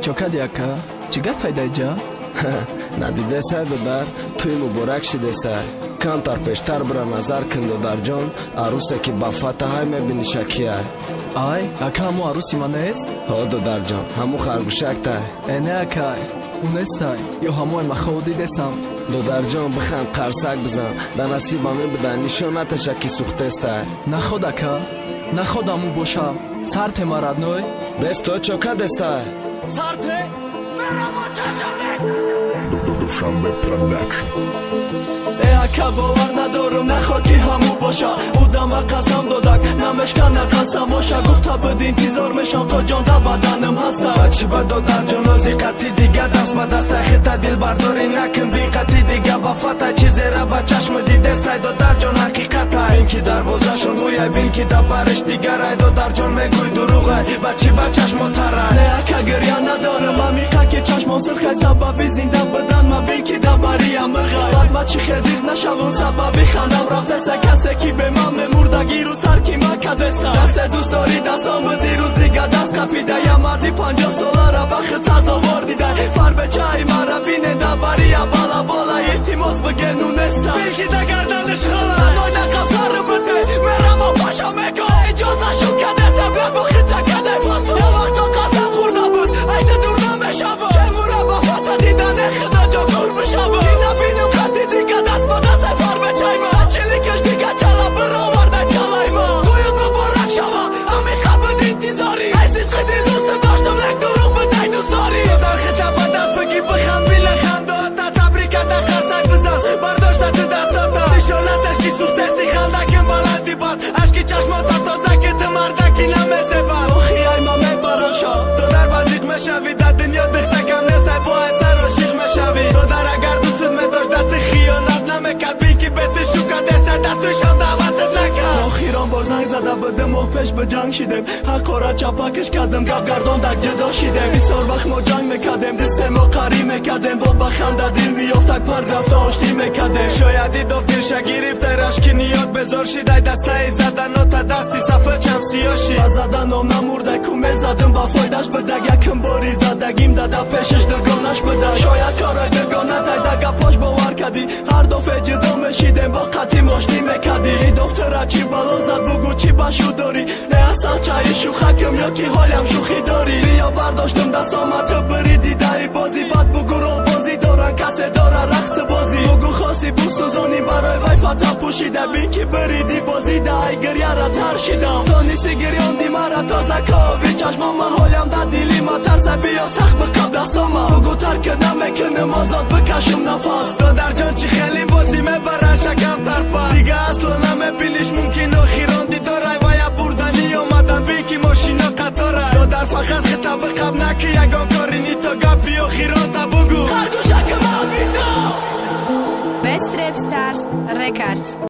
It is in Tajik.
чокадяка чӣ гап пайдаҷа надидесай додар туи муборак шидесай камтар пештар бира назар кин додарҷон арӯсе ки ба фатаҳай мебини шакияй ай ака ҳамо арӯси ма нест ҳо додарҷон ҳамо харгушактай эне акай унестай ё ҳамои махоуди десам додарҷон биханд қарсак бизан да насиба мебида нишоната шаки сухтестай наход ака наход ҳаму боша сарте марадной бесто чока дестай сарте мерамо чашаме Душанбе Production. ака бовар надорум наход ки ҳаму боша будама қасам додак намешкана қасамоша гуфта буд интизор мешам то ҷон да баданам ҳаста бачи ба додарҷон нози қати дига даст ба дастай хита дилбардорӣ накин бин қати дига ба фата чизера ба чашми дидестай додарҷон ҳақиқатай бин ки дарвозашон гӯяй бин ки да бариш дигарай додарҷон мегӯй дуруғай бачи ба чашмотарай ака гиря надорам амиқа ки чашмом сирхай сабаби зинда будан ма бин ки да бария мирғай бадма чи хезиқ нашавон сабаби хандам рафтеса касе ки бе ман мемурдаги рӯз тарки ман кадеста дасте дӯст дорӣ дастон буди рӯз дига даст қапида я марди 50 солара ба хит сазовор дидай фарбечаи мара бинеда бария бала бола илтимос бигену неста бики да гарданиш хала анода қафару буте мерамо паша меко иҷозашу кадеста бебо хитчакадай фасо я вақто қасам хурда буд айта дур намешава чемура ба фата дида нехида ҷо кур бишава ки набинум қати дига даст ба дастай фарбечайма ачиликаш дига чала бироварда чалайма туюд муборак шава амиқа буд интизорӣ ай сидқи дилдӯсти доштам лек дуруғ бидай дӯстдорӣ дар хита ба даст бигӣ биханд билахандота табриката қарсак бизан бардошта ту дастота нишонаташ ки сухтести хандакин баланди бад ашки чашмота тоза ки ты мардаки намезебад охи ай ма мебаран шо додар базик мешавӣ да дунё бихтакам нестай бо асар ошиқ мешавӣ додар агар дӯстут медошта ты хиёнат намекард бин ки бети шука дестай да тӯшам даъватат накард охирон бор занг зада будем моҳ пеш ба ҷанг шидем ҳаққора чапакаш кардем гап гардондак ҷудо шидем бисёр вақт мо ҷанг мекардем диссе мо қарӣ мекардем бо ба ханда дил меёфтак пар рафта оштӣ мекардем шояди дов дилша гирифтай рашки ниёд безор шидай дастаи заданота дасти сафа чамсиёши ба заданом намурдай ку мезадим ба фойдаш бидаг якм бори задагим дада пешаш дургонаш бидай шояд кораи дургонатай да гапош бовар кардӣ ҳар дофе ҷудо мешидем бо қатим оштӣ мекардӣ идофтара чӣ бало зад бугӯ чӣ башу дорӣ не асал чаи шухакм ё ки ҳолям шухӣ дорӣ биё бардоштум дастома ту бири дидаи бозӣ бад бугӯ рол бозӣ доран касе дора рақси бозӣ бугӯ хости бусӯзонӣ барои вай фата пӯшида бин ки бириди бозида ай гирьяра таршидам донисти гирёнди мара тозакови чашмома ҳолям да дили ма тарса биё сахт биқаб дастома бугӯ тарки намекуним озод бикашум нафас додарҷон чӣ хеле бозӣ мебаран шакам тарпас дига асло намебиниш мумкин охирон дидорай вая бурдани омадан бин ки мошино қатора додар фақат хита биқаб наки ягон кори ни то гапи охирон та бугӯ харгушакам алвидо Best Rap Stars Records.